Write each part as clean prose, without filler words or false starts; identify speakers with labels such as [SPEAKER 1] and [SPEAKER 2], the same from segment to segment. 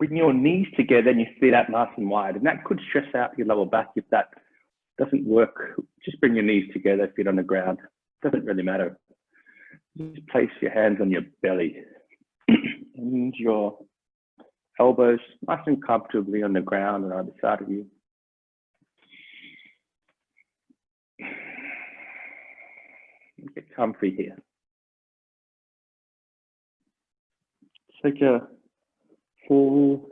[SPEAKER 1] bring your knees together and you sit out nice and wide. And that could stress out your lower back. If that doesn't work, just bring your knees together, feet on the ground. Doesn't really matter. Just place your hands on your belly and your elbows nice and comfortably on the ground on either side of you. Get comfy here. Take a full,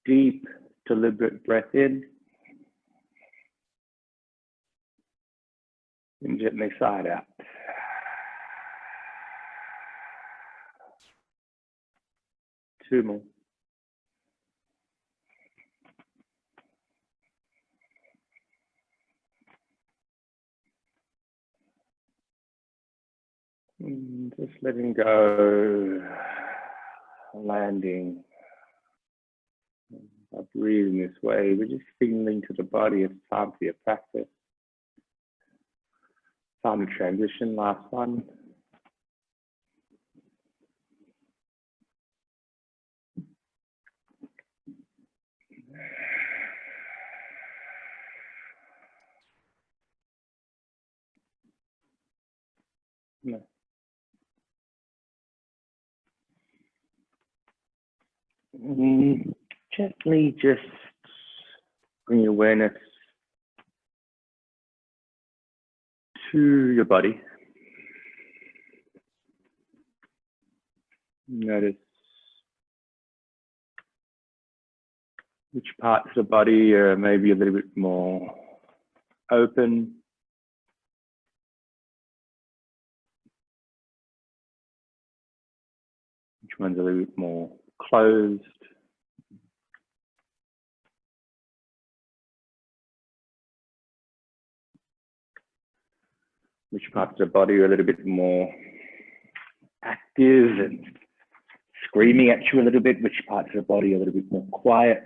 [SPEAKER 1] deep, deliberate breath in and gently sigh out. Two more. And just letting go, landing. By breathing this way, we're just signaling to the body it's time for your practice. Time to transition, last one. No. Gently just bring your awareness to your body. Notice which parts of the body are maybe a little bit more open. Which one's a little bit more closed. Which parts of the body are a little bit more active and screaming at you a little bit, which parts of the body are a little bit more quiet.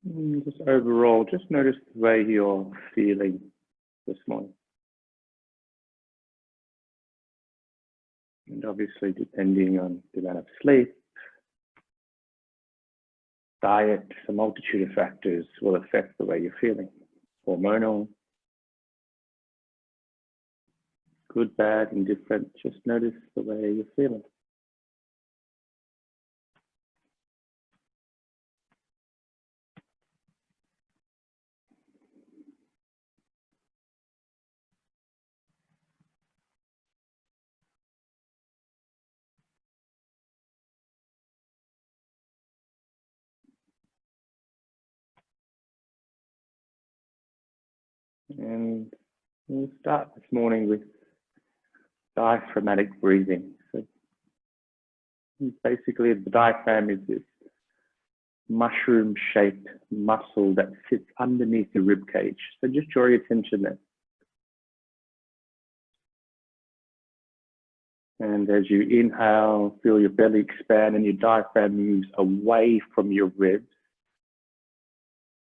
[SPEAKER 1] And just overall, just notice the way you're feeling this morning. And obviously, depending on the amount of sleep, diet, a multitude of factors will affect the way you're feeling. Hormonal, good, bad, indifferent, just notice the way you're feeling. And we'll start this morning with diaphragmatic breathing. So basically, the diaphragm is this mushroom-shaped muscle that sits underneath the rib cage. So just draw your attention there. And as you inhale, feel your belly expand and your diaphragm moves away from your ribs.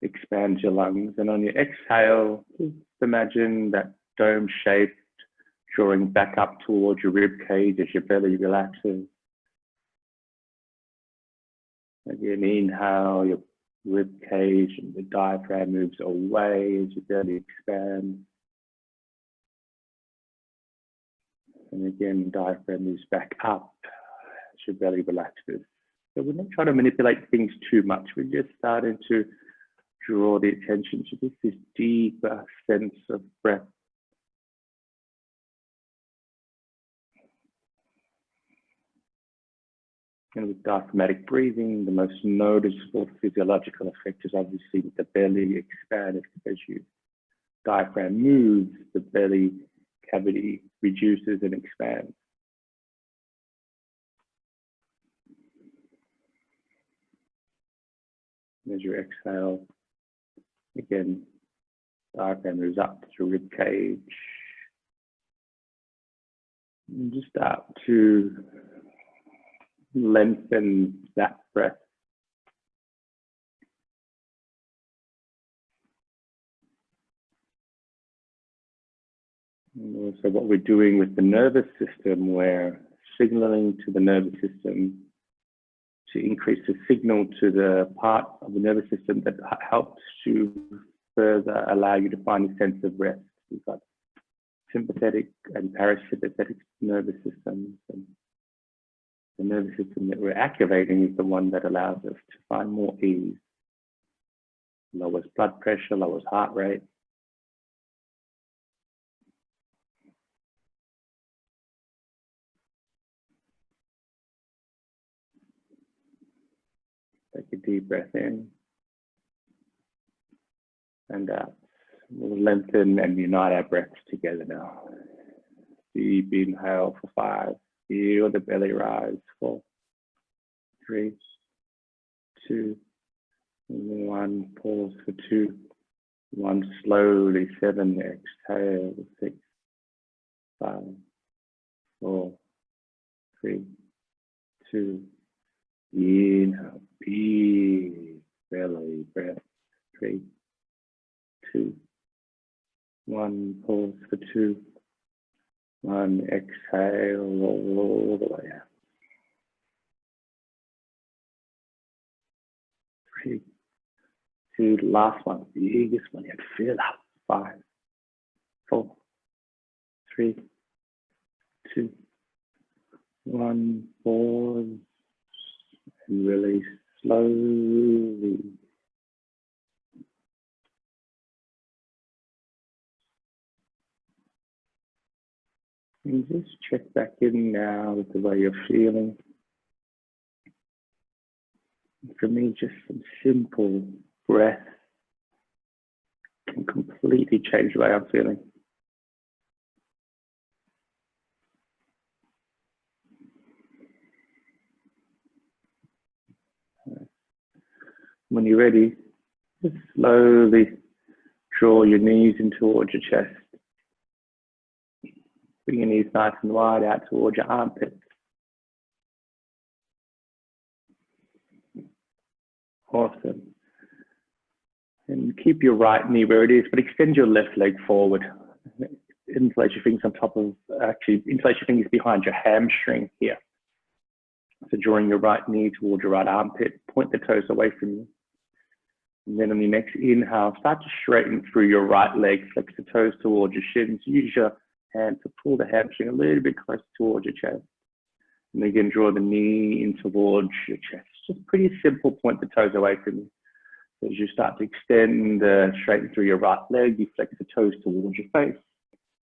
[SPEAKER 1] Expand your lungs, and on your exhale, just imagine that dome shape drawing back up towards your rib cage as your belly relaxes. Again, inhale, your rib cage and the diaphragm moves away as your belly expands. And again, diaphragm moves back up as your belly relaxes. So we're not trying to manipulate things too much. We're just starting to draw the attention to just this deeper sense of breath. And with diaphragmatic breathing, the most noticeable physiological effect is obviously with the belly expanded. As your diaphragm moves, the belly cavity reduces and expands. And as you exhale, again, diaphragm moves up to your rib cage. And just start to lengthen that breath. And also what we're doing with the nervous system, we're signaling to the nervous system to increase the signal to the part of the nervous system that helps to further allow you to find a sense of rest. We've got sympathetic and parasympathetic nervous systems, and the nervous system that we're activating is the one that allows us to find more ease, lowers blood pressure, lowers heart rate. Take a deep breath in and out. We'll lengthen and unite our breaths together now. Deep inhale for 5. Feel the belly rise. 4, 3, 2, 1. Pause for 2. 1 slowly. 7. Exhale. 6, 5, 4, 3, 2. Inhale. Big belly breath. 3, 2, 1. Pause for 2. 1. Exhale all the way out. 3, 2. Last one. Biggest one yet. Feel up. 5, 4, 3, 2, 1. Pause and release slowly. And just check back in now with the way you're feeling. For me, just some simple breath can completely change the way I'm feeling. When you're ready, just slowly draw your knees in towards your chest. Bring your knees nice and wide out towards your armpits. Awesome. And keep your right knee where it is, but extend your left leg forward. Interlace your fingers on top of, interlace your fingers behind your hamstring here. So drawing your right knee towards your right armpit, point the toes away from you. And then on the next inhale, start to straighten through your right leg, flex the toes towards your shins. Use your hand to pull the hamstring a little bit closer towards your chest. And again, draw the knee in towards your chest. Just pretty simple, point the toes away from you. So as you start to extend, straighten through your right leg, you flex the toes towards your face.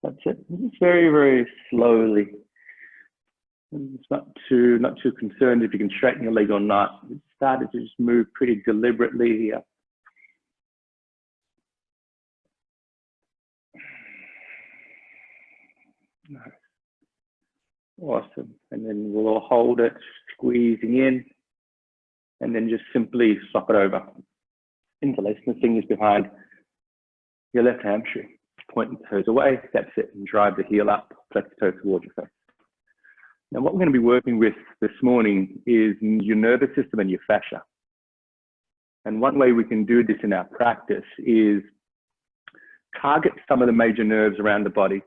[SPEAKER 1] That's it. Just very, very slowly. And it's not too concerned if you can straighten your leg or not. It started to just move pretty deliberately here. Nice. Awesome. And then we'll hold it, squeezing in, and then just simply flop it over. Interlacing the fingers behind your left hamstring. Point the toes away, that's it, and drive the heel up, flex the toe towards your face. Now, what we're going to be working with this morning is your nervous system and your fascia. And one way we can do this in our practice is target some of the major nerves around the body.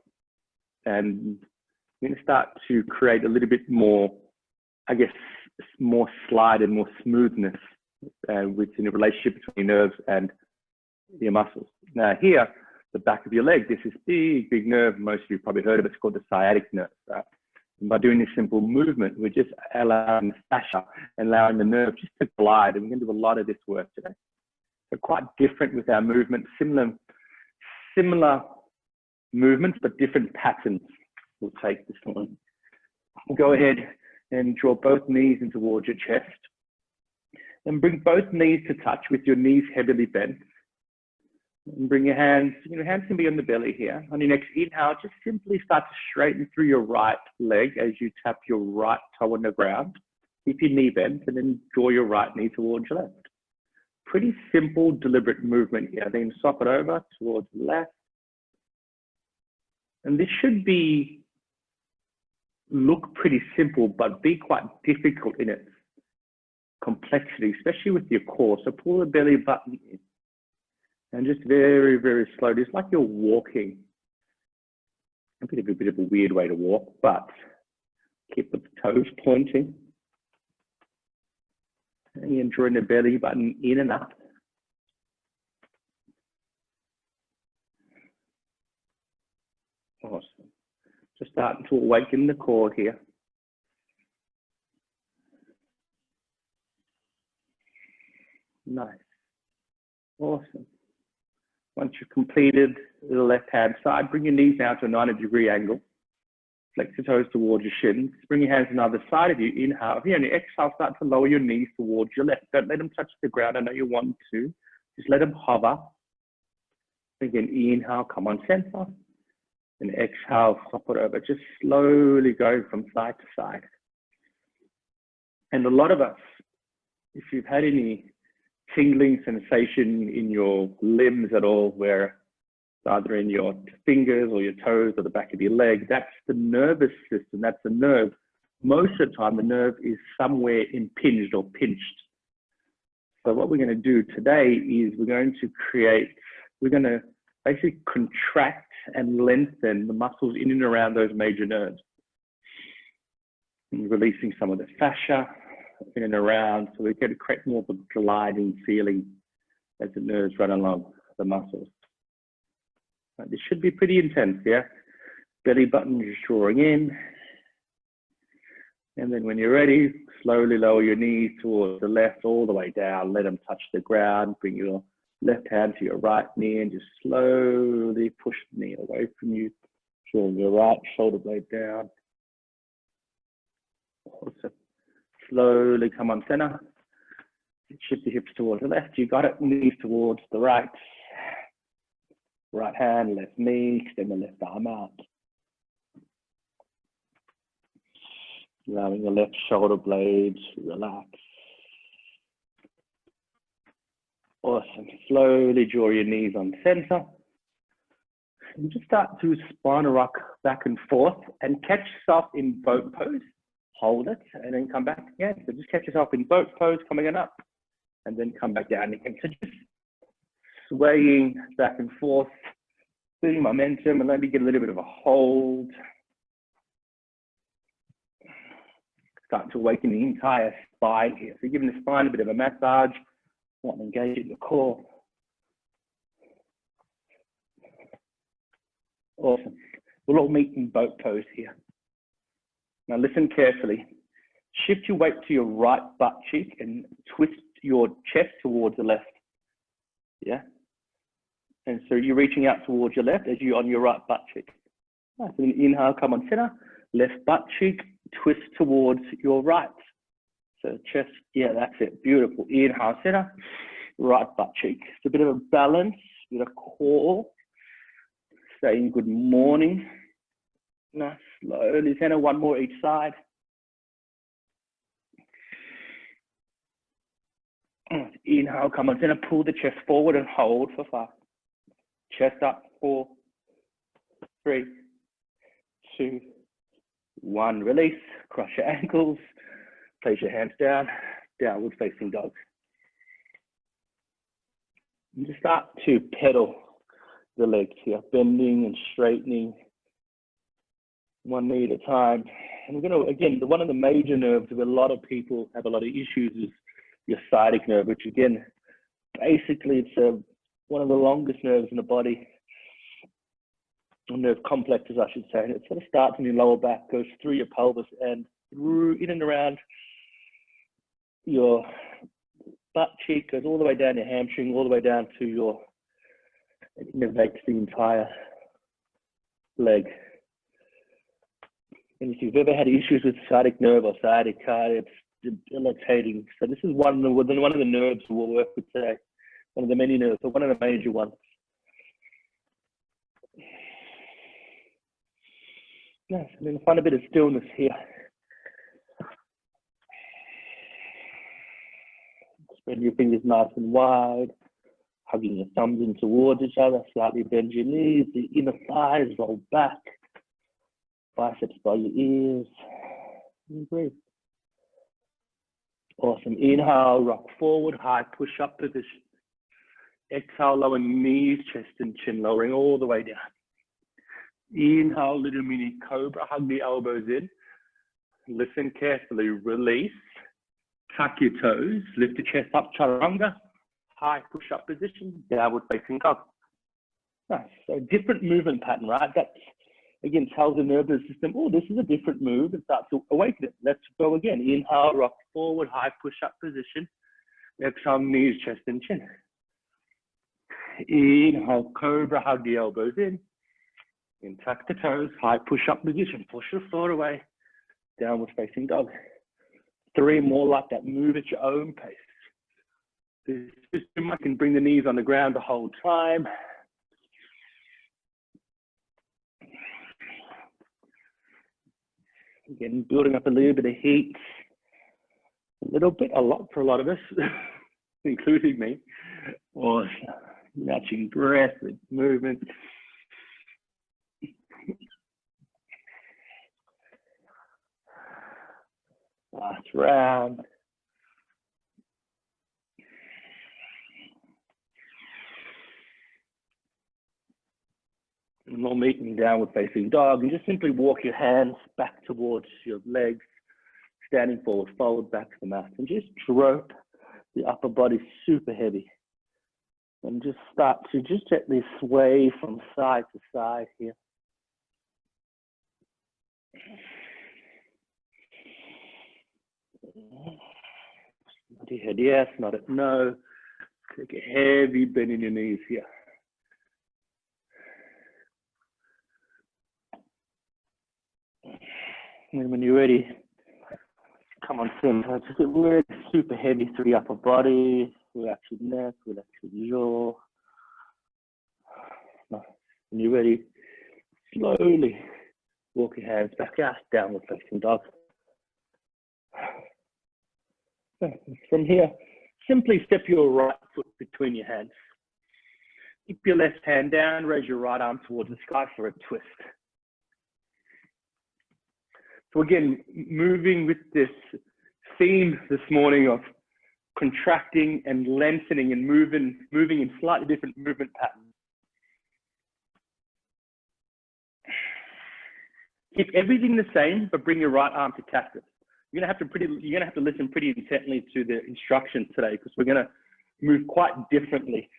[SPEAKER 1] And we're going to start to create a little bit more, I guess, more slide and more smoothness within the relationship between your nerves and your muscles. Now here, the back of your leg, this is big nerve. Most of you probably heard of it. It's called the sciatic nerve, right? And by doing this simple movement, we're just allowing the fascia and allowing the nerve just to glide. And we're going to do a lot of this work today. So quite different with our movement, similar movements, but different patterns we'll take this morning. We'll go ahead and draw both knees in towards your chest. And bring both knees to touch with your knees heavily bent. And bring your hands can be on the belly here. On your next inhale, just simply start to straighten through your right leg as you tap your right toe on the ground. Keep your knee bent and then draw your right knee towards your left. Pretty simple, deliberate movement here. Then swap it over towards the left. And this should look pretty simple, but be quite difficult in its complexity, especially with your core. So pull the belly button in. And just very, very slowly, it's like you're walking. a bit of a weird way to walk, but keep the toes pointing. And drawing the belly button in and up. Awesome. Just starting to awaken the core here. Nice. Awesome. Once you've completed the left-hand side, bring your knees now to a 90-degree angle. Flex your toes towards your shins. Bring your hands to the other side of you. Inhale. Here, and exhale, start to lower your knees towards your left. Don't let them touch the ground. I know you want to. Just let them hover. Again, inhale, come on center. And exhale, flop it over. Just slowly go from side to side. And a lot of us, if you've had any tingling sensation in your limbs at all, where either in your fingers or your toes or the back of your leg, that's the nervous system, that's the nerve. Most of the time, the nerve is somewhere impinged or pinched. So what we're going to do today is we're going to basically contract and lengthen the muscles in and around those major nerves. And releasing some of the fascia in and around, so we get to create more of a gliding feeling as the nerves run along the muscles. Right, this should be pretty intense, yeah? Belly button just drawing in. And then when you're ready, slowly lower your knees towards the left, all the way down. Let them touch the ground. Bring your left hand to your right knee and just slowly push the knee away from you. Drawing your right shoulder blade down. Awesome. Slowly come on center. Shift the hips towards the left. You got it. Knees towards the right. Right hand, left knee, extend the left arm out. Allowing the left shoulder blades to relax. Awesome. Slowly draw your knees on center. And just start to spine rock back and forth and catch yourself in boat pose. Hold it and then come back again. So just catch yourself in boat pose, coming on up, and then come back down again. So just swaying back and forth, building momentum, and let me get a little bit of a hold. Start to awaken the entire spine here. So you're giving the spine a bit of a massage, want to engage in the core. Awesome. We'll all meet in boat pose here. Now listen carefully. Shift your weight to your right butt cheek and twist your chest towards the left. Yeah? And so you're reaching out towards your left as you're on your right butt cheek. Nice. And inhale, come on center. Left butt cheek, twist towards your right. So chest, yeah, that's it. Beautiful. Inhale, center. Right butt cheek. It's a bit of a balance, a bit of core. Saying good morning. Nice. Slowly center. One more each side. Inhale, come on center. Pull the chest forward and hold for 5. Chest up, 4, 3, 2, 1. Release, cross your ankles, place your hands down, downward facing dog. And just start to pedal the legs here, bending and straightening, one knee at a time. And we're going to, again, one of the major nerves where a lot of people have a lot of issues is your sciatic nerve, which again, basically it's one of the longest nerves in the body, or nerve complexes, I should say. And it sort of starts in your lower back, goes through your pelvis and through, in and around your butt cheek, goes all the way down your hamstring, all the way down to your, it innervates the entire leg. And if you've ever had issues with sciatic nerve or sciatica, it's debilitating. So this is one of the nerves we'll work with today. One of the many nerves, but one of the major ones. Nice, and then find a bit of stillness here. Spread your fingers nice and wide, hugging your thumbs in towards each other, slightly bend your knees, the inner thighs roll back, biceps by your ears, and breathe. Awesome, inhale, rock forward, high push-up position. Exhale, lowering knees, chest and chin, lowering all the way down. Inhale, little mini cobra, hug the elbows in. Listen carefully, release. Tuck your toes, lift the chest up, chaturanga. High push-up position, downward facing dog. Nice. So different movement pattern, right? That, again, tells the nervous system, oh, this is a different move, and starts to awaken it. Let's go again. Inhale, rock forward, high push-up position. Exhale, knees, chest, and chin. Inhale, cobra, hug the elbows in. And tuck the toes, high push-up position. Push the floor away, downward facing dog. 3 more like that. Move at your own pace. This system, I can bring the knees on the ground the whole time. Again, building up a little bit of heat. A lot for a lot of us, including me. Or matching breath with movement. Last round. And we'll meet in downward facing dog, and just simply walk your hands back towards your legs, standing forward, fold back to the mat, and just drop the upper body super heavy. And just start to just gently sway from side to side here. Nod your head yes, nod it no. Take a heavy bend in your knees here. And when you're ready, come on, center. Just get really super heavy through your upper body. Relax your neck, relax your jaw. When you're ready, slowly walk your hands back out, downward facing dog. From here, simply step your right foot between your hands. Keep your left hand down, raise your right arm towards the sky for a twist. So again, moving with this theme this morning of contracting and lengthening and moving in slightly different movement patterns. Keep everything the same, but bring your right arm to cactus. You're gonna have to listen pretty intently to the instructions today, because we're gonna move quite differently.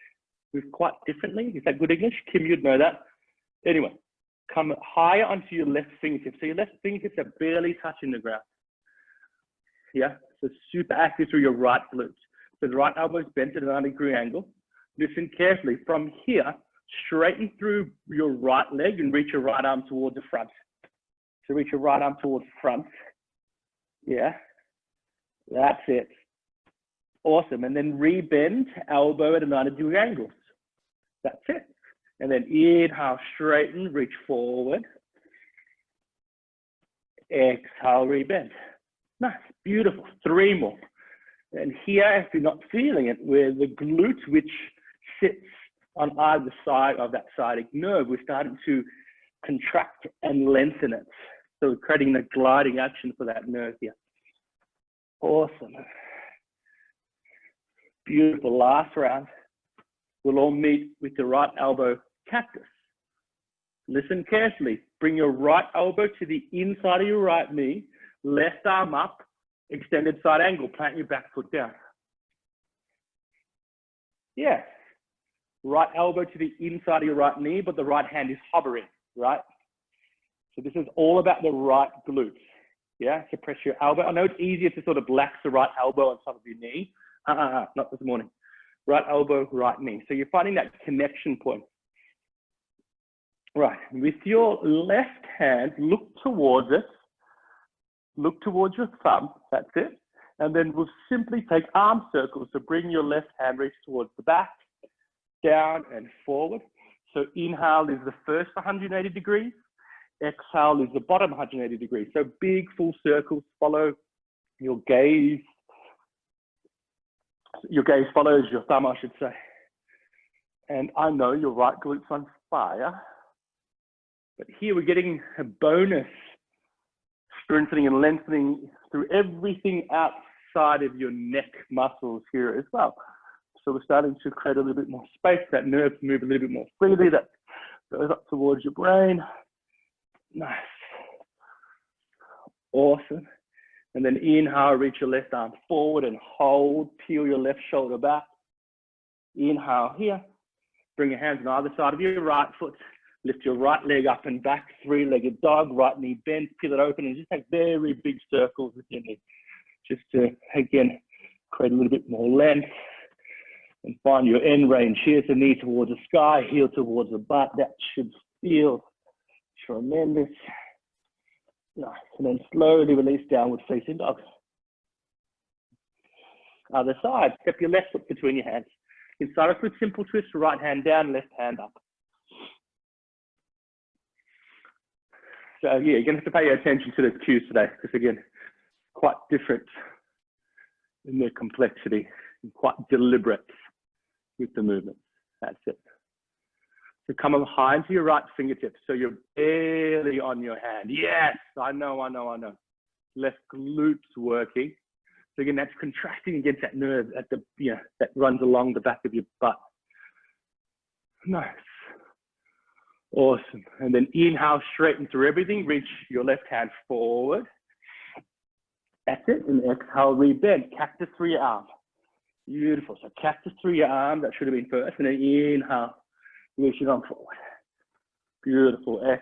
[SPEAKER 1] Move quite differently. Is that good English? Kim, you'd know that. Anyway, come higher onto your left fingertips. So your left fingertips are barely touching the ground. Yeah, so super active through your right glutes. So the right elbow is bent at a 90-degree angle. Listen carefully. From here, straighten through your right leg and reach your right arm towards the front. So reach your right arm towards the front. Yeah, that's it. Awesome. And then re-bend, elbow at a 90-degree angle. That's it. And then inhale, straighten, reach forward. Exhale, re-bend. Nice, beautiful. 3 more. And here, if you're not feeling it, where the glute, which sits on either side of that sciatic nerve, we're starting to contract and lengthen it. So we're creating the gliding action for that nerve here. Awesome. Beautiful. Last round. We'll all meet with the right elbow cactus. Listen carefully. Bring your right elbow to the inside of your right knee. Left arm up. Extended side angle. Plant your back foot down. Yeah. Right elbow to the inside of your right knee, but the right hand is hovering, right? So this is all about the right glutes. Yeah, so press your elbow. I know it's easier to sort of lax the right elbow on top of your knee. Not this morning. Right elbow, right knee. So you're finding that connection point. Right, with your left hand, look towards it. Look towards your thumb, that's it. And then we'll simply take arm circles. So bring your left hand, reach towards the back, down and forward. So inhale is the first 180 degrees. Exhale is the bottom 180 degrees. So big full circles, follow your gaze. Your gaze follows your thumb, I should say. And I know your right glute's on fire. But here we're getting a bonus strengthening and lengthening through everything outside of your neck muscles here as well. So we're starting to create a little bit more space. That nerve to move a little bit more freely. That goes up towards your brain. Nice. Awesome. And then inhale, reach your left arm forward and hold. Peel your left shoulder back. Inhale here. Bring your hands on either side of your right foot. Lift your right leg up and back. Three-legged dog. Right knee bent. Peel it open and just take very big circles with your knee. Just to, again, create a little bit more length. And find your end range. Here's the knee towards the sky. Heel towards the butt. That should feel tremendous. Nice. And then slowly release downward facing dog. Other side. Step your left foot between your hands. You can start off with simple twist. Right hand down, left hand up. So yeah, you're going to have to pay attention to the cues today, because again, quite different in their complexity and quite deliberate with the movement. That's it. So come up high into your right fingertips. So you're barely on your hand. Yes, I know. Left glutes working. So again, that's contracting against that nerve at the, that runs along the back of your butt. Nice. Awesome. And then inhale, straighten through everything. Reach your left hand forward. That's it. And exhale, rebend. Cactus through your arm. Beautiful. So cactus through your arm. That should have been first. And then inhale. Reach it on forward. Beautiful. Exhale.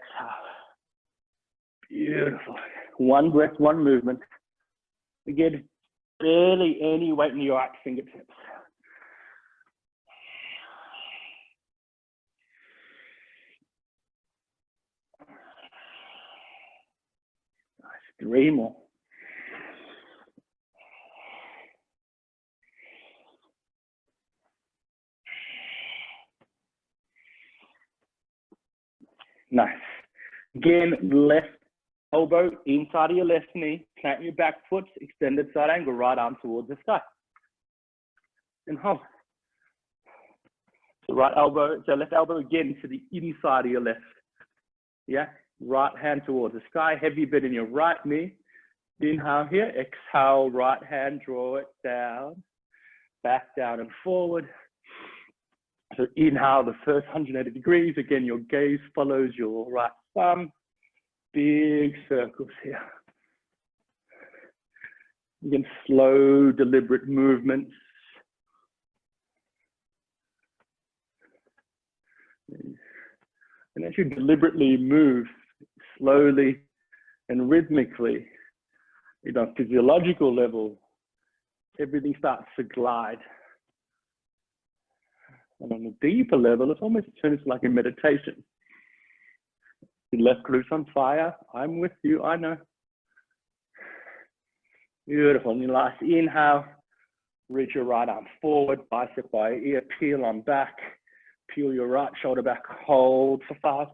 [SPEAKER 1] Beautiful. One breath, one movement. Again, barely any weight in your right fingertips. Nice. Three more. Nice. Again, left elbow inside of your left knee, plant your back foot, extended side angle, right arm towards the sky. And hold. So left elbow again to the inside of your left. Yeah, right hand towards the sky, heavy bend in your right knee. Inhale here, exhale, right hand, draw it down, back down and forward. So inhale the first 180 degrees. Again, your gaze follows your right thumb. Big circles here. Again, slow, deliberate movements. And as you deliberately move slowly and rhythmically, on a physiological level, everything starts to glide. And on a deeper level, it almost turns like a meditation. Your left glutes on fire. I'm with you, I know. Beautiful. And your last inhale, reach your right arm forward, bicep by ear, peel on back. Peel your right shoulder back, hold for 5.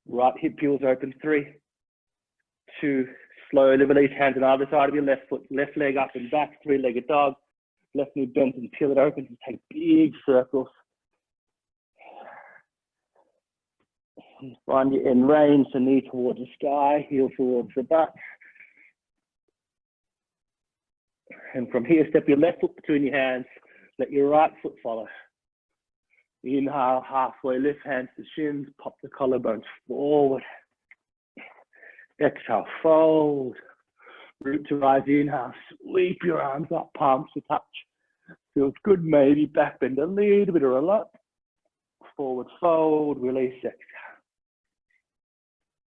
[SPEAKER 1] Right hip peels open, 3, 2, slowly release hands on either side of your left foot, left leg up and back, three-legged dog. Left knee bent and peel it open and take big circles. Find your end range, so knee towards the sky, heel towards the butt. And from here, step your left foot between your hands, let your right foot follow. Inhale, halfway lift, hands to shins, pop the collarbones forward. Exhale, fold. Root to rise, inhale, sweep your arms up, palms to touch. Feels good, maybe back bend a little bit or a lot. Forward fold, release, exhale.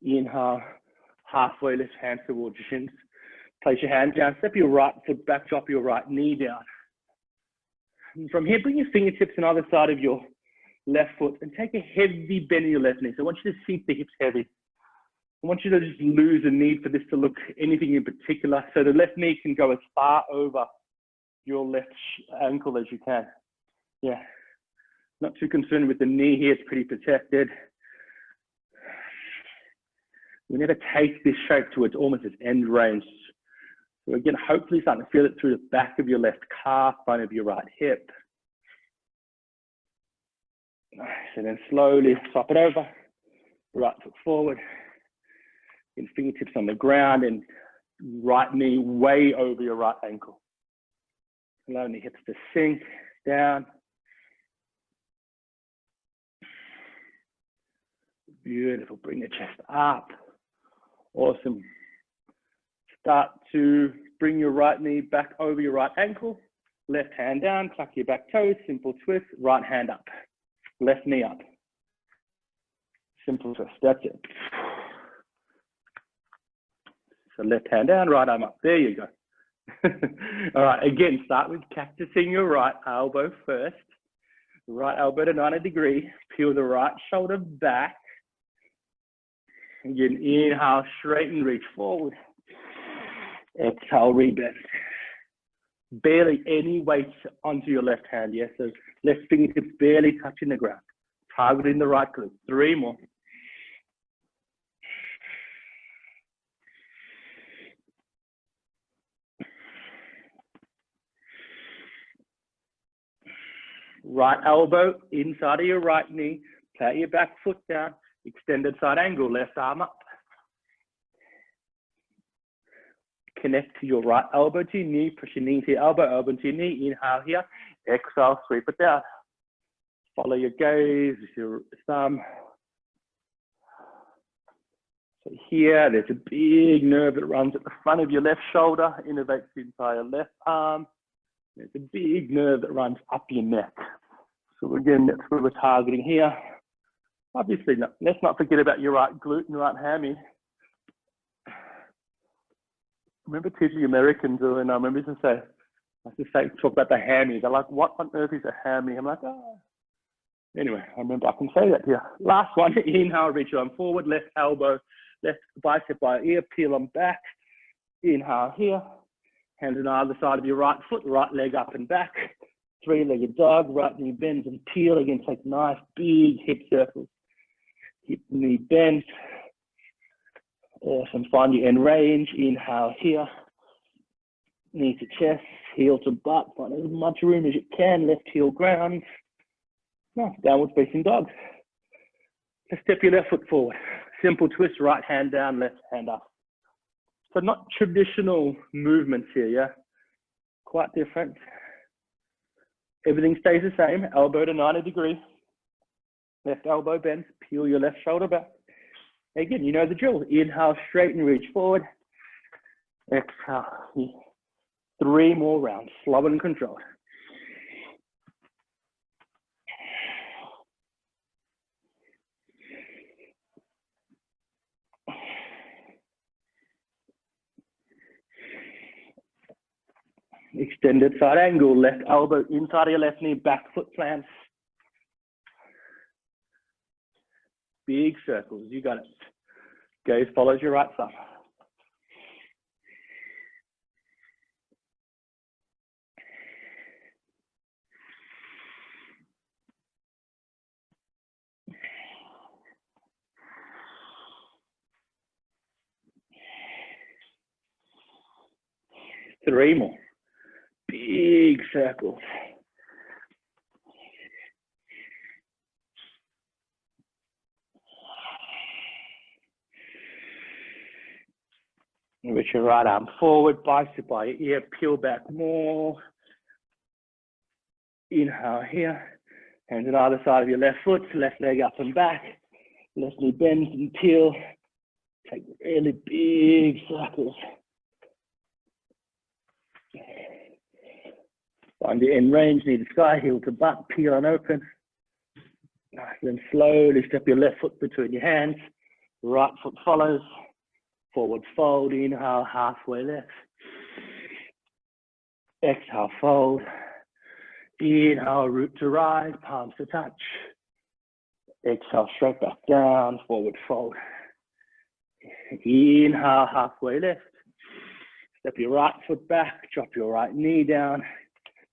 [SPEAKER 1] Inhale, halfway lift, hands towards your shins. Place your hands down, step your right foot back, drop your right knee down. And from here, bring your fingertips on either side of your left foot and take a heavy bend in your left knee. So I want you to sink the hips heavy. I want you to just lose the need for this to look anything in particular. So the left knee can go as far over your left ankle as you can. Yeah, not too concerned with the knee here, it's pretty protected. We never take this shape to its almost its end range. So again, hopefully starting to feel it through the back of your left calf, front of your right hip. Nice, and then slowly swap it over, right foot forward, and fingertips on the ground and right knee way over your right ankle. Allowing the hips to sink down. Beautiful, bring the chest up. Awesome. Start to bring your right knee back over your right ankle. Left hand down, tuck your back toes, simple twist, right hand up. Left knee up. Simple twist, that's it. So left hand down, right arm up. There you go. All right, again, start with cactusing your right elbow first. Right elbow to 90 degrees. Peel the right shoulder back. Again, inhale, straighten, reach forward. Exhale, rebend. Barely any weight onto your left hand, yes? So left fingertips barely touching the ground. Targeting the right glute. 3 more. Right elbow inside of your right knee. Plant your back foot down. Extended side angle, left arm up. Connect to your right elbow to your knee. Push your knee to your elbow, elbow to your knee. Inhale here. Exhale, sweep it down. Follow your gaze with your thumb. So here, there's a big nerve that runs at the front of your left shoulder, innervates the entire left arm. There's a big nerve that runs up your neck. So again, that's what we're targeting here. Obviously, let's not forget about your right glute and right hammy. I remember teaching Americans, and I remember to say, talk about the hammy. They're like, what on earth is a hammy? I'm like, oh. Anyway, I remember I can say that here. Last one, inhale, reach your arm forward, left elbow, left bicep by ear, peel them back. Inhale here. Hands on either side of your right foot, right leg up and back. 3-legged dog, right knee bends and peel. Again, take nice big hip circles. Hip, knee bend. Awesome, find your end range. Inhale here. Knee to chest, heel to butt. Find as much room as you can. Left heel ground. Nice, downward facing dog. Just step your left foot forward. Simple twist, right hand down, left hand up. So not traditional movements here, yeah? Quite different. Everything stays the same. Elbow to 90 degrees. Left elbow bends. Peel your left shoulder back. Again, you know the drill. Inhale, straighten, reach forward. Exhale. 3 more rounds. Slow and controlled. Extended side angle, left elbow inside of your left knee, back foot plants. Big circles, you got it. Gaze follows your right thumb. Three more. Big circles. Reach your right arm forward, bicep by your ear, peel back more. Inhale here. Hands on either side of your left foot, left leg up and back. Left knee bends and peel. Take really big circles. Find your end range, knee to sky, heel to butt, peel and open. Then slowly step your left foot between your hands. Right foot follows. Forward fold, inhale, halfway left. Exhale, fold. Inhale, root to rise, palms to touch. Exhale, straight back down, forward fold. Inhale, halfway left. Step your right foot back, drop your right knee down.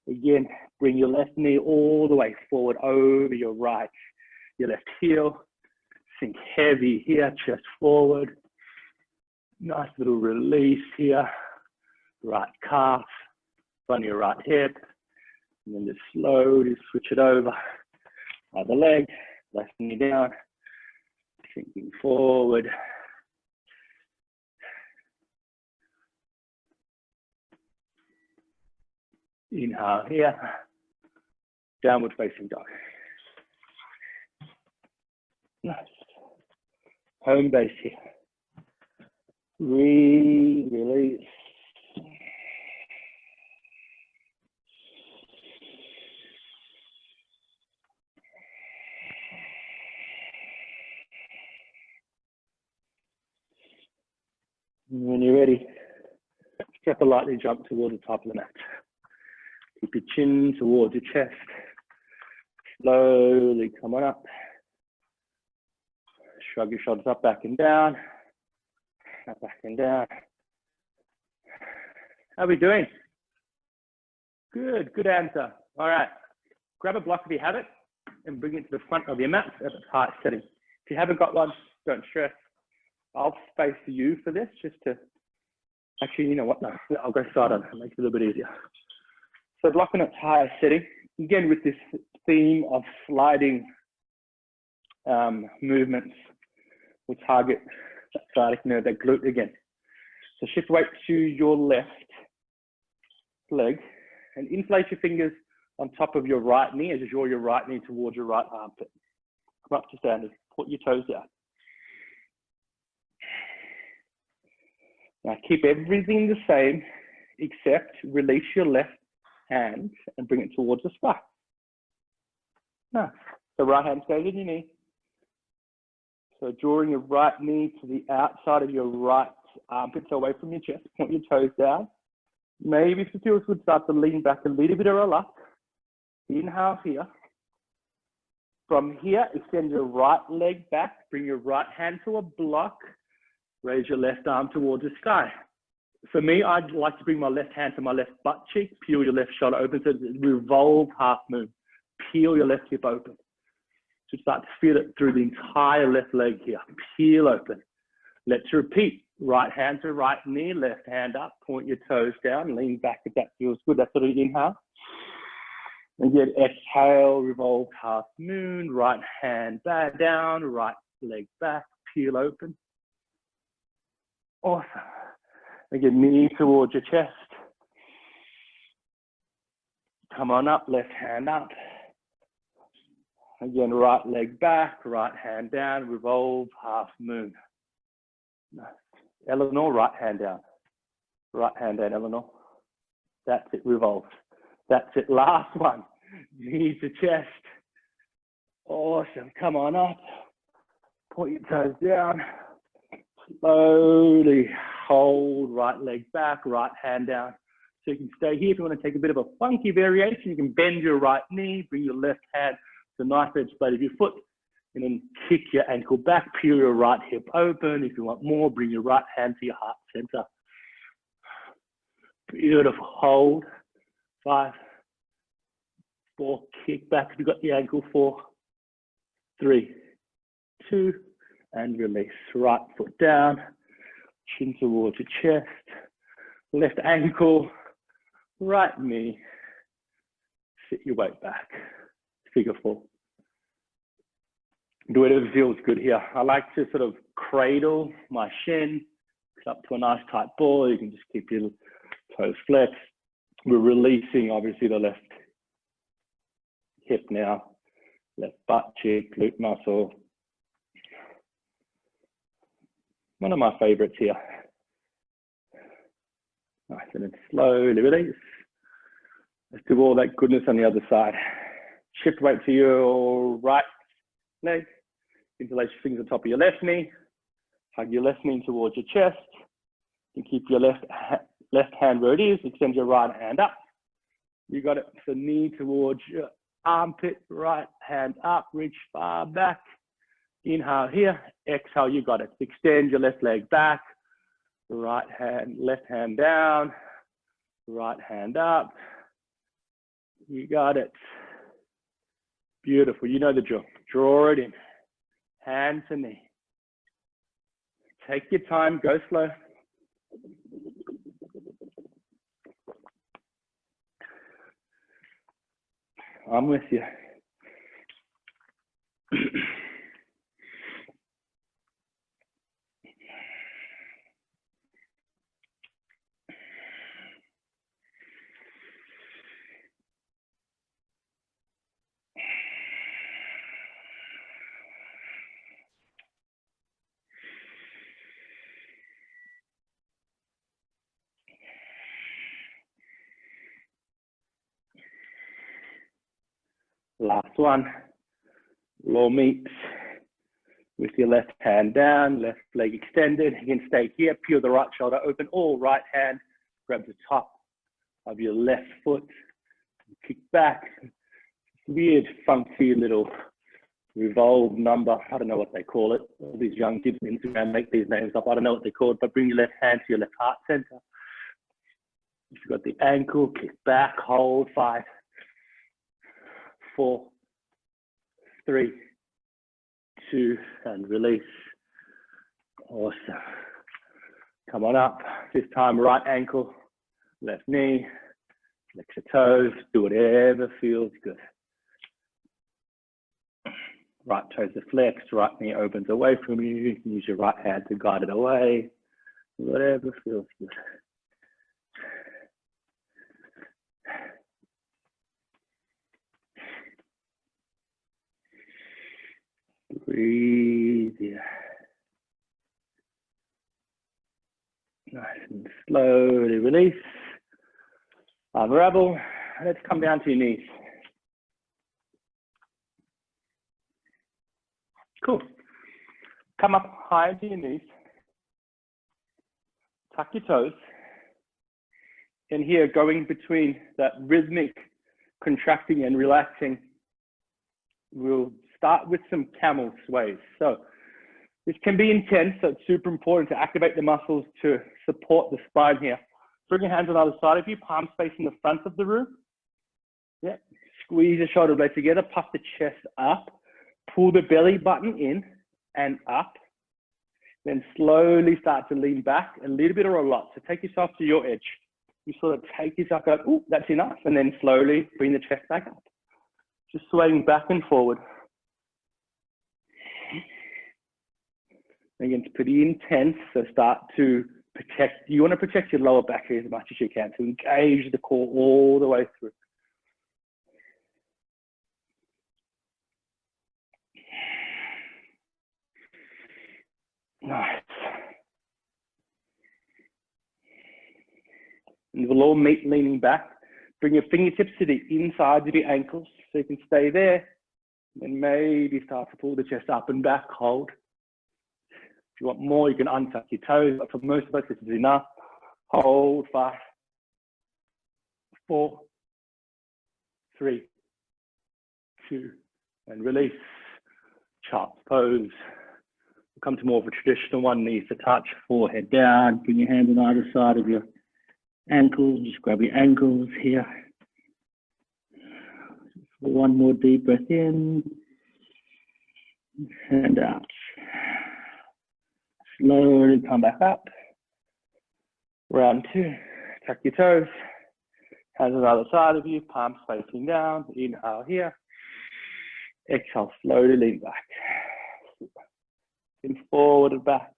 [SPEAKER 1] Again, bring your left knee all the way forward over your right. Your left heel, sink heavy here, chest forward. Nice little release here. Right calf, front of your right hip. And then just slowly switch it over. Other leg, left knee down, sinking forward. Inhale here, downward facing dog. Nice. Home base here. Release. When you're ready, step a lightly jump towards the top of the mat. Keep your chin towards your chest. Slowly come on up. Shrug your shoulders up, back and down. Up, back and down. How are we doing? Good, good answer. All right. Grab a block if you have it and bring it to the front of your mat at its highest setting. If you haven't got one, don't stress. I'll space you for this just to, actually, you know what? No, I'll go side on, make it a little bit easier. So block in its highest setting, again with this theme of sliding movements will target that sciatic nerve, that glute again. So shift weight to your left leg and inflate your fingers on top of your right knee as you draw your right knee towards your right armpit. Come up to standard, put your toes down. Now keep everything the same except release your left hand and bring it towards the sky. Nice. So right hand stays on your knee. So drawing your right knee to the outside of your right armpit, so away from your chest, point your toes down. Maybe if it feels good, start to lean back a little bit or relax. Inhale here. From here, extend your right leg back, bring your right hand to a block, raise your left arm towards the sky. For me, I'd like to bring my left hand to my left butt cheek, peel your left shoulder open, so revolve half moon. Peel your left hip open. So start to feel it through the entire left leg here. Peel open. Let's repeat. Right hand to right knee, left hand up, point your toes down, lean back if that feels good. That's sort of inhale. Again, exhale, revolve half moon, right hand back down, right leg back, peel open. Awesome. Again, knee towards your chest. Come on up, left hand up. Again, right leg back, right hand down, revolve half moon. Nice. Eleanor, right hand down. Right hand down, Eleanor. That's it, revolve. That's it, last one. Knee to chest. Awesome, come on up. Put your toes down. Slowly hold right leg back, right hand down. So you can stay here. If you want to take a bit of a funky variation, you can bend your right knee, bring your left hand to the knife edge blade of your foot, and then kick your ankle back, peel your right hip open. If you want more, bring your right hand to your heart center. Beautiful, hold. 5, 4, kick back if you've got the ankle. 4, 3, 2, and release. Right foot down, chin towards your chest, left ankle, right knee. Sit your weight back, figure 4. Do whatever feels good here. I like to sort of cradle my shin up to a nice tight ball. You can just keep your toes flexed. We're releasing, obviously, the left hip now, left butt cheek, glute muscle. One of my favorites here. Nice, and then slowly release. Let's do all that goodness on the other side. Shift weight to your right leg. Interlace your fingers on top of your left knee. Hug your left knee towards your chest. You keep your left hand where it is. Extend your right hand up. You got it. So knee towards your armpit. Right hand up. Reach far back. Inhale here. Exhale. You got it. Extend your left leg back. Right hand, left hand down. Right hand up. You got it. Beautiful. You know the drill. Draw it in. Hand to knee. Take your time. Go slow. I'm with you. Last one. Low meets with your left hand down, left leg extended. You can stay here, peel the right shoulder open, or right hand, grab the top of your left foot, kick back. Weird, funky little revolve number. I don't know what they call it. All these young kids on Instagram make these names up. I don't know what they call it, but bring your left hand to your left heart center. If you've got the ankle, kick back, hold, 5, 4, 3, 2, and release. Awesome. Come on up. This time, right ankle, left knee, flex your toes, do whatever feels good. Right toes are flexed, right knee opens away from you. You can use your right hand to guide it away. Whatever feels good. Breathe here. Nice and slowly release. Unravel. Let's come down to your knees. Cool. Come up high to your knees. Tuck your toes. And here, going between that rhythmic contracting and relaxing, we'll start with some camel sways. So this can be intense, so it's super important to activate the muscles to support the spine here. Bring your hands on the other side of you, palms facing the front of the room. Yeah. Squeeze the shoulder blades together, puff the chest up, pull the belly button in and up. Then slowly start to lean back a little bit or a lot. So take yourself to your edge. You sort of take yourself out, oh, that's enough. And then slowly bring the chest back up. Just swaying back and forward. Again, it's pretty intense, so start to protect. You want to protect your lower back here as much as you can. So engage the core all the way through. Nice. And we'll all meet leaning back. Bring your fingertips to the insides of your ankles so you can stay there. And maybe start to pull the chest up and back, hold. If you want more, you can untuck your toes, but for most of us, this is enough. Hold, 5, 4, 3, 2, and release. Child's pose. We'll come to more of a traditional one, knees to touch, forehead down. Bring your hands on either side of your ankles. Just grab your ankles here. One more deep breath in and out. Slowly come back up. Round 2. Tuck your toes. Hands on the other side of you. Palms facing down. Inhale here. Exhale. Slowly lean back. In forward and back.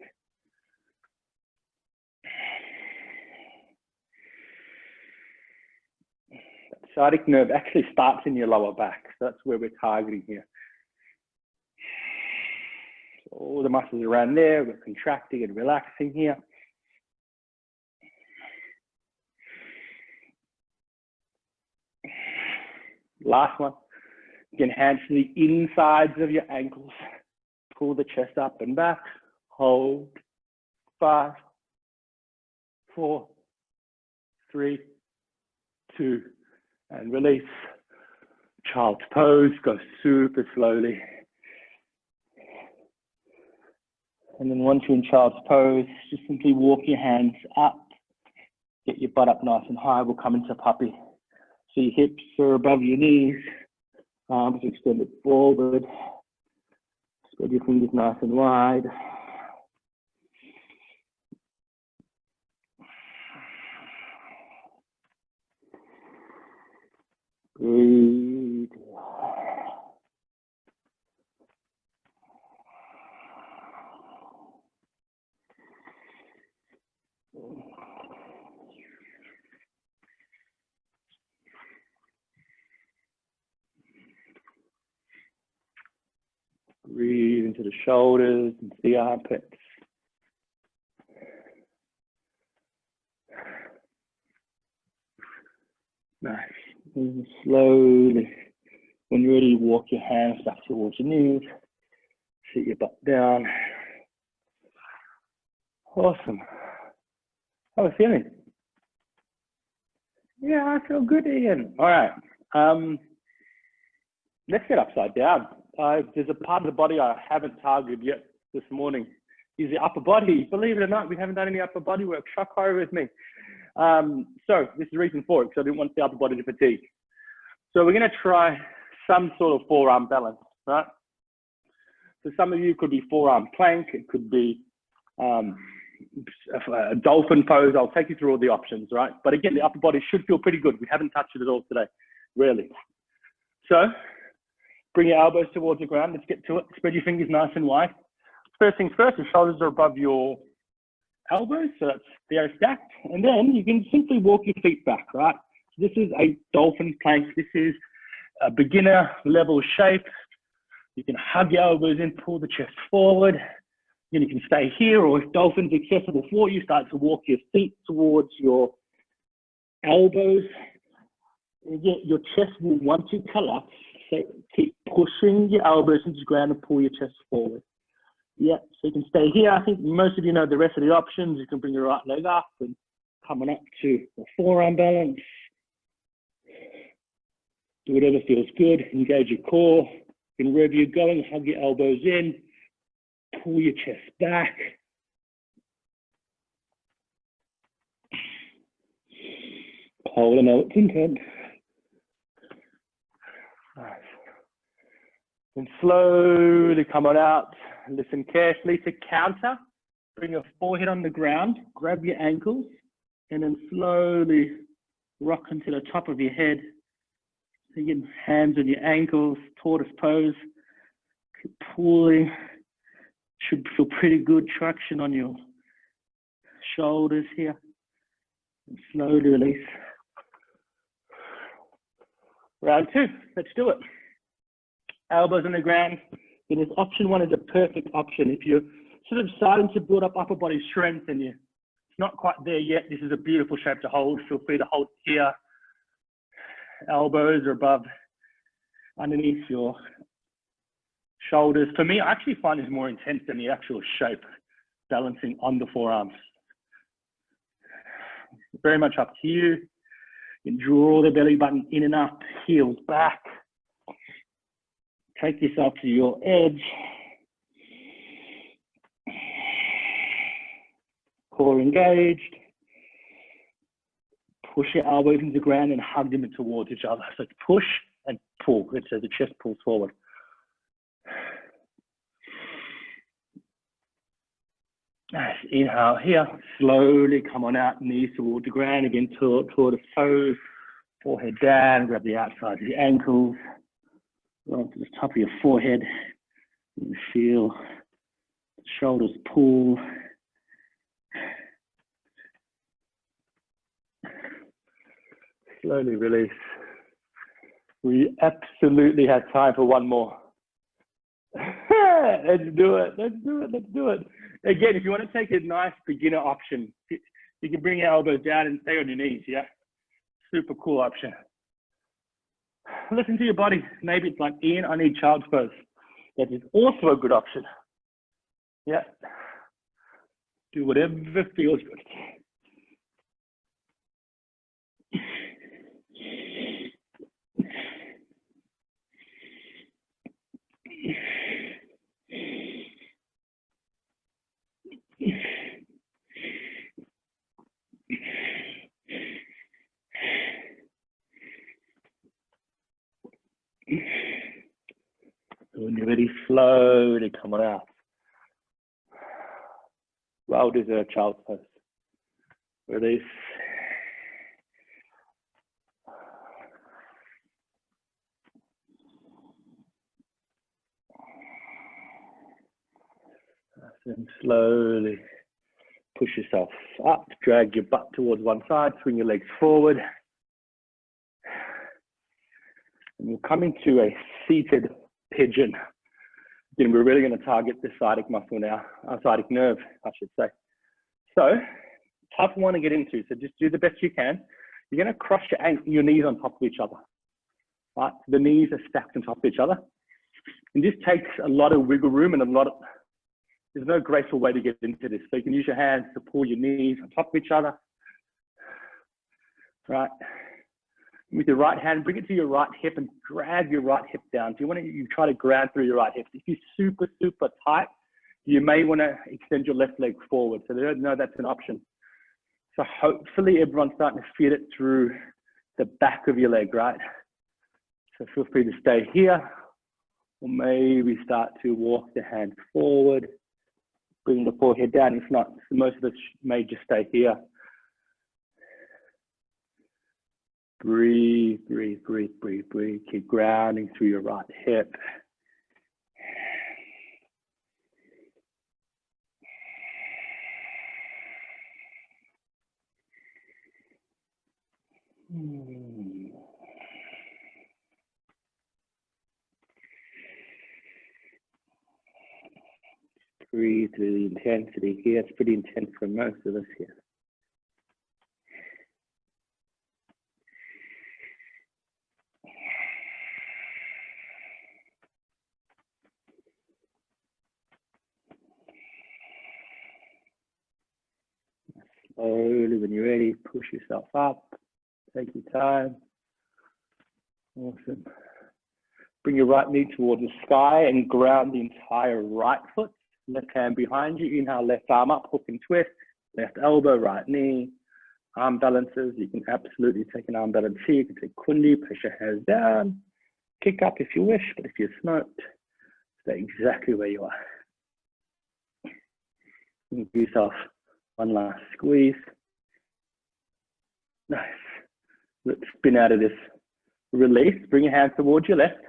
[SPEAKER 1] That sciatic nerve actually starts in your lower back. So that's where we're targeting here. All the muscles around there, we're contracting and relaxing here. Last one. Again, hands to the insides of your ankles. Pull the chest up and back. Hold. 5, 4, 3, 2, and release. Child's pose. Go super slowly. And then once you're in child's pose, just simply walk your hands up. Get your butt up nice and high. We'll come into puppy. So your hips are above your knees. Arms extended forward. Spread your fingers nice and wide. Breathe. Breathe into the shoulders, into the armpits. Nice. And slowly When you're ready, walk your hands back towards your knees. Sit your butt down. Awesome. How are you feeling? Yeah, I feel good, Ian. All right. Let's get upside down. There's a part of the body I haven't targeted yet this morning. Is the upper body. Believe it or not, we haven't done any upper body work. Shock horror with me. So this is the reason for it, because I didn't want the upper body to fatigue. So we're going to try some sort of forearm balance, right? So some of you could be forearm plank. It could be a dolphin pose. I'll take you through all the options, right? But again, the upper body should feel pretty good. We haven't touched it at all today, really. So bring your elbows towards the ground. Let's get to it. Spread your fingers nice and wide. First things first, your shoulders are above your elbows, so that's they're stacked. And then you can simply walk your feet back, right? This is a dolphin plank. This is a beginner level shape. You can hug your elbows in, pull the chest forward. You can stay here, or if dolphin's accessible for you, start to walk your feet towards your elbows. Again, your chest will want to collapse, so keep pushing your elbows into the ground and pull your chest forward. Yeah, so you can stay here. I think most of you know the rest of the options. You can bring your right leg up and coming up to the forearm balance. Do whatever feels good. Engage your core. And wherever you're going, hug your elbows in. Pull your chest back. Hold them out intent. Nice. And slowly come on out. Listen carefully to counter. Bring your forehead on the ground. Grab your ankles. And then slowly rock into the top of your head. Again, hands on your ankles, tortoise pose. Keep pulling. Should feel pretty good traction on your shoulders here. And slowly release. Round two, let's do it. Elbows on the ground. And this option one is a perfect option. If you're sort of starting to build up upper body strength and it's not quite there yet, this is a beautiful shape to hold. Feel free to hold here. Elbows are above, underneath your shoulders. For me, I actually find this more intense than the actual shape, balancing on the forearms. Very much up to you. You can draw the belly button in and up, heels back. Take yourself to your edge. Core engaged. Push your elbows into the ground and hug them towards each other. So it's push and pull. It's as the chest pulls forward. Nice. Inhale here. Slowly come on out, knees towards the ground. Again, toward the toes. Forehead down. Grab the outside of your ankles. Onto the top of your forehead. You feel the shoulders pull. Slowly release. We absolutely have time for one more. Let's do it. Let's do it. Let's do it. Again, if you want to take a nice beginner option, you can bring your elbows down and stay on your knees. Yeah. Super cool option. Listen to your body. Maybe it's like, Ian, I need child's pose. That is also a good option. Yeah. Do whatever feels good. When you're ready, slowly come on out. Well deserved child's pose. Release. And slowly push yourself up, drag your butt towards one side, swing your legs forward. And we'll come into a seated pigeon. Then we're really going to target the sciatic muscle now, our sciatic nerve, I should say. So, tough one to get into, so just do the best you can. You're going to cross your knees on top of each other. right? The knees are stacked on top of each other. And this takes a lot of wiggle room and there's no graceful way to get into this. So you can use your hands to pull your knees on top of each other, right? With your right hand, bring it to your right hip and drag your right hip down. So you try to ground through your right hip. If you're super, super tight, you may want to extend your left leg forward. So they don't know that's an option. So hopefully everyone's starting to feel it through the back of your leg, right? So feel free to stay here, or maybe start to walk the hands forward, bring the forehead down. If not, most of us may just stay here. Breathe, breathe, breathe, breathe, breathe. Keep grounding through your right hip. Breathe through the intensity here. It's pretty intense for most of us here. Slowly, when you're ready, push yourself up. Take your time. Awesome. Bring your right knee towards the sky and ground the entire right foot. Left hand behind you. Inhale, left arm up, hook and twist. Left elbow, right knee. Arm balances. You can absolutely take an arm balance here. You can take kundi, push your hands down. Kick up if you wish, but if you're smoked, stay exactly where you are. Give yourself one last squeeze. Nice. Let's spin out of this. Release. Bring your hands towards your left.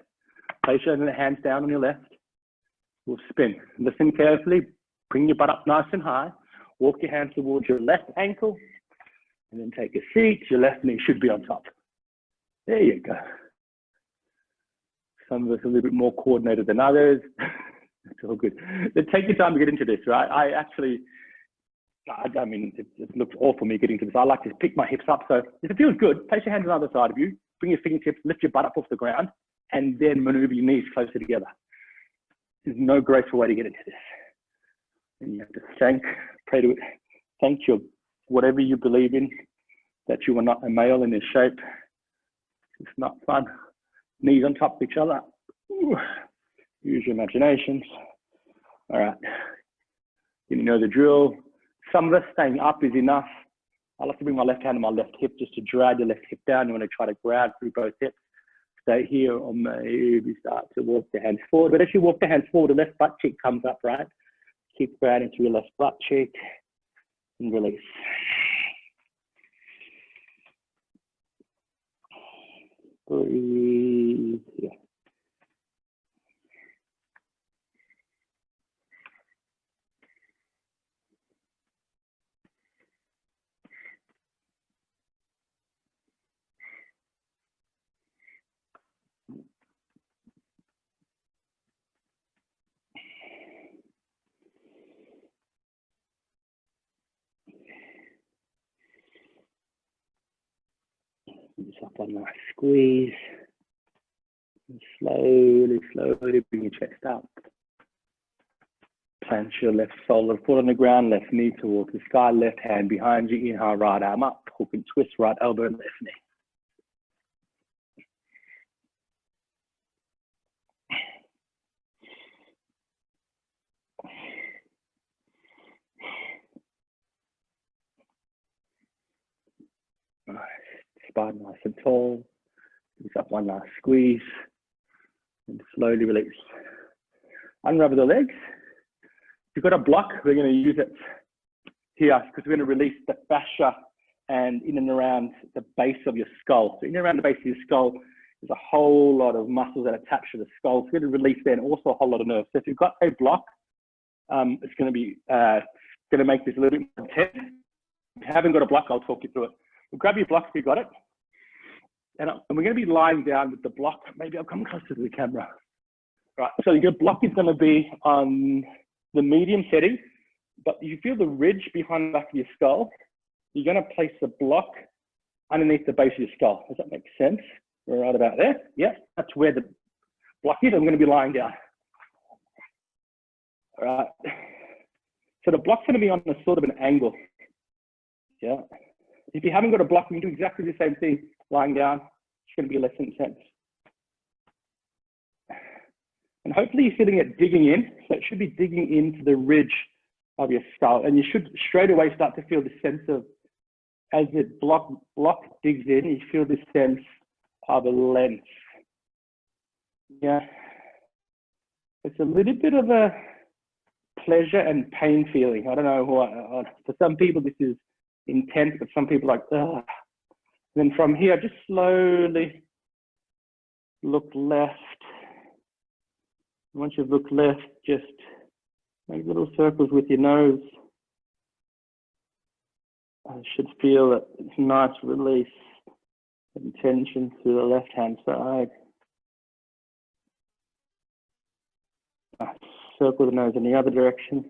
[SPEAKER 1] Place your hands down on your left. We'll spin. Listen carefully. Bring your butt up nice and high. Walk your hands towards your left ankle. And then take a seat. Your left knee should be on top. There you go. Some of us are a little bit more coordinated than others. It's all good. Then take your time to get into this, right? I mean, it looks awful me getting to this. I like to pick my hips up. So if it feels good, place your hands on the other side of you. Bring your fingertips, lift your butt up off the ground, and then maneuver your knees closer together. There's no graceful way to get into this. And you have to pray to it, thank your, whatever you believe in, that you are not a male in this shape. It's not fun. Knees on top of each other. Ooh. Use your imaginations. All right. You know the drill. Some of us staying up is enough. I like to bring my left hand to my left hip just to drag the left hip down. You want to try to ground through both hips. Stay here, or maybe start to walk the hands forward. But as you walk the hands forward, the left butt cheek comes up, right? Keep grounding through your left butt cheek and release. Breathe here. Just up one nice squeeze. And slowly, slowly bring your chest up. Plant your left shoulder, foot on the ground, left knee towards the sky, left hand behind you. Inhale, right arm up, hook and twist, right elbow and left knee. Nice. Spine nice and tall. Just up one last squeeze and slowly release. Unravel the legs. If you've got a block, we're going to use it here because we're going to release the fascia and in and around the base of your skull. So in and around the base of your skull, there's a whole lot of muscles that attach to the skull. So we're going to release there and also a whole lot of nerves. So if you've got a block, it's going to be going to make this a little bit more intense. If you haven't got a block, I'll talk you through it. We'll grab your block if you've got it. And we're going to be lying down with the block. Maybe I'll come closer to the camera. Right, so your block is going to be on the medium setting, but you feel the ridge behind the back of your skull. You're going to place the block underneath the base of your skull. Does that make sense? right about there. Yeah, that's where the block is. I'm going to be lying down. All right. So the block's going to be on a sort of an angle. Yeah. If you haven't got a block, you can do exactly the same thing. Lying down, it's going to be less intense. And hopefully you're feeling it digging in. So it should be digging into the ridge of your skull. And you should straight away start to feel the sense of, as the block digs in, you feel this sense of a length. Yeah. It's a little bit of a pleasure and pain feeling. I don't know why. For some people, this is intense, but some people are like, ugh. Then from here, just slowly look left. Once you've looked left, just make little circles with your nose. I should feel that it's a nice release and tension to the left-hand side. Circle the nose in the other direction.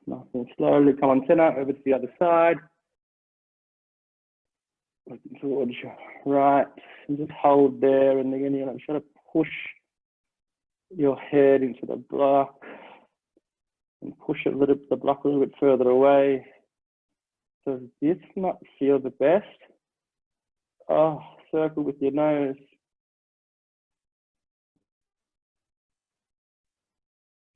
[SPEAKER 1] Nice and slowly come on center, over to the other side. Looking towards your right, and just hold there, and then you're going to try to push your head into the block and push the block a little bit further away. Does this not feel the best? Oh, circle with your nose.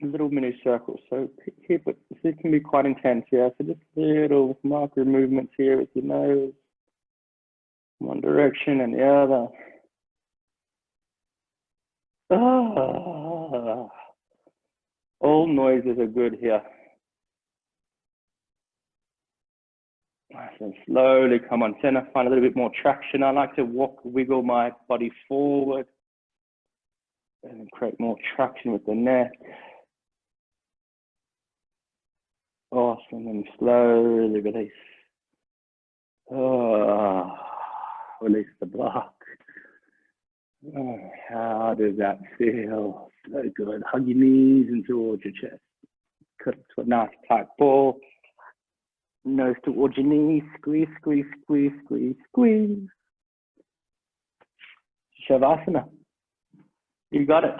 [SPEAKER 1] Little mini circles, so keep it. This can be quite intense, yeah. So just little micro movements here with your nose, one direction and the other. Ah, all noises are good here. So slowly come on center, find a little bit more traction. I like to wiggle my body forward and create more traction with the neck. Awesome, and slowly release. Oh, release the block. Oh, how does that feel? So good. Hug your knees in towards your chest. Cut to a nice tight ball. Nose towards your knees. Squeeze, squeeze, squeeze, squeeze, squeeze. Shavasana. You got it.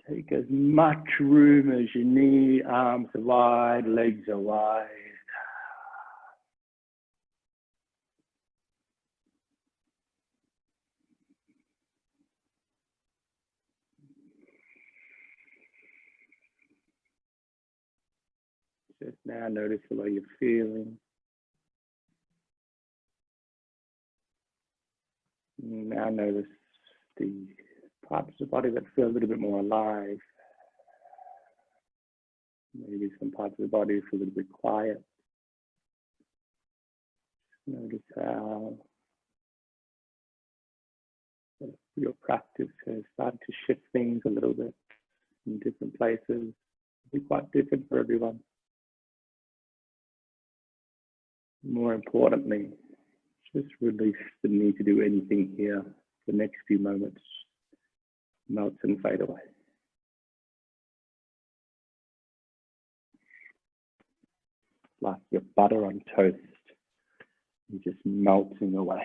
[SPEAKER 1] Take as much room as you need. Arms are wide, legs are wide. Just now notice the way you're feeling. Now notice the parts of the body that feel a little bit more alive. Maybe some parts of the body feel a little bit quiet. Notice how your practice has started to shift things a little bit in different places. It'll be quite different for everyone. More importantly, just release the need to do anything here. The next few moments melts and fade away. Like your butter on toast, you're just melting away.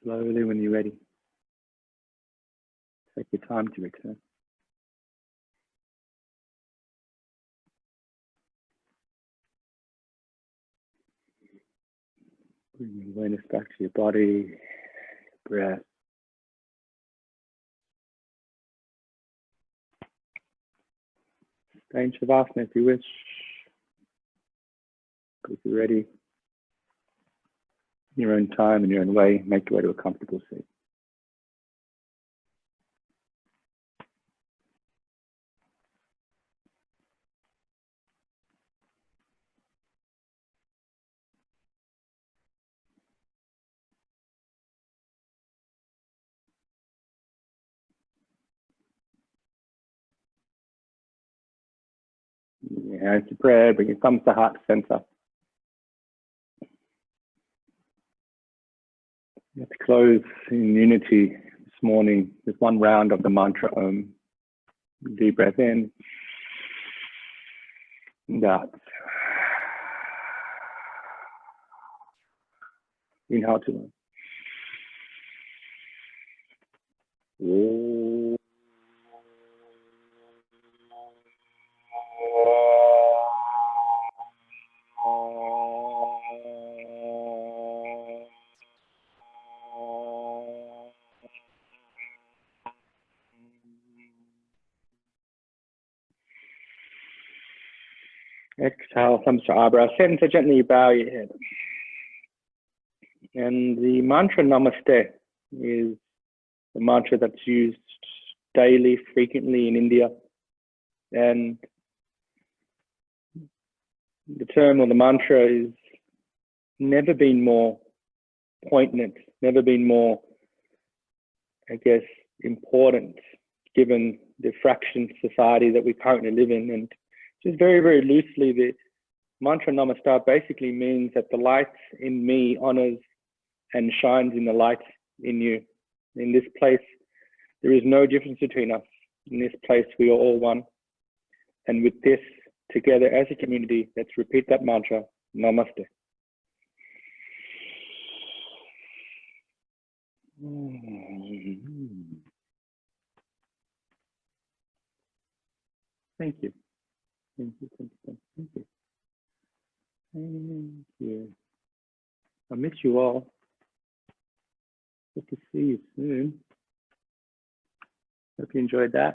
[SPEAKER 1] Slowly, when you're ready, take your time to return. Bring your awareness back to your body, breath. Stay in Shavasana if you wish. If you're ready, in your own time, in your own way, make your way to a comfortable seat. Your hands to prayer, bring your thumbs to heart center. Let's close in unity this morning with one round of the mantra Om. Deep breath in and out. Inhale to one. Exhale, thumbs to eyebrow center, gently bow your head. And the mantra Namaste is the mantra that's used daily, frequently in India. And the term or the mantra is never been more poignant, never been more, I guess, important, given the fraction society that we currently live in. And just very, very loosely, the mantra Namaste basically means that the light in me honors and shines in the light in you. In this place, there is no difference between us. In this place, we are all one. And with this, together as a community, let's repeat that mantra, Namaste. Thank you. Thank you, thank you, thank you. Thank you. I miss you all. Good to see you soon. Hope you enjoyed that.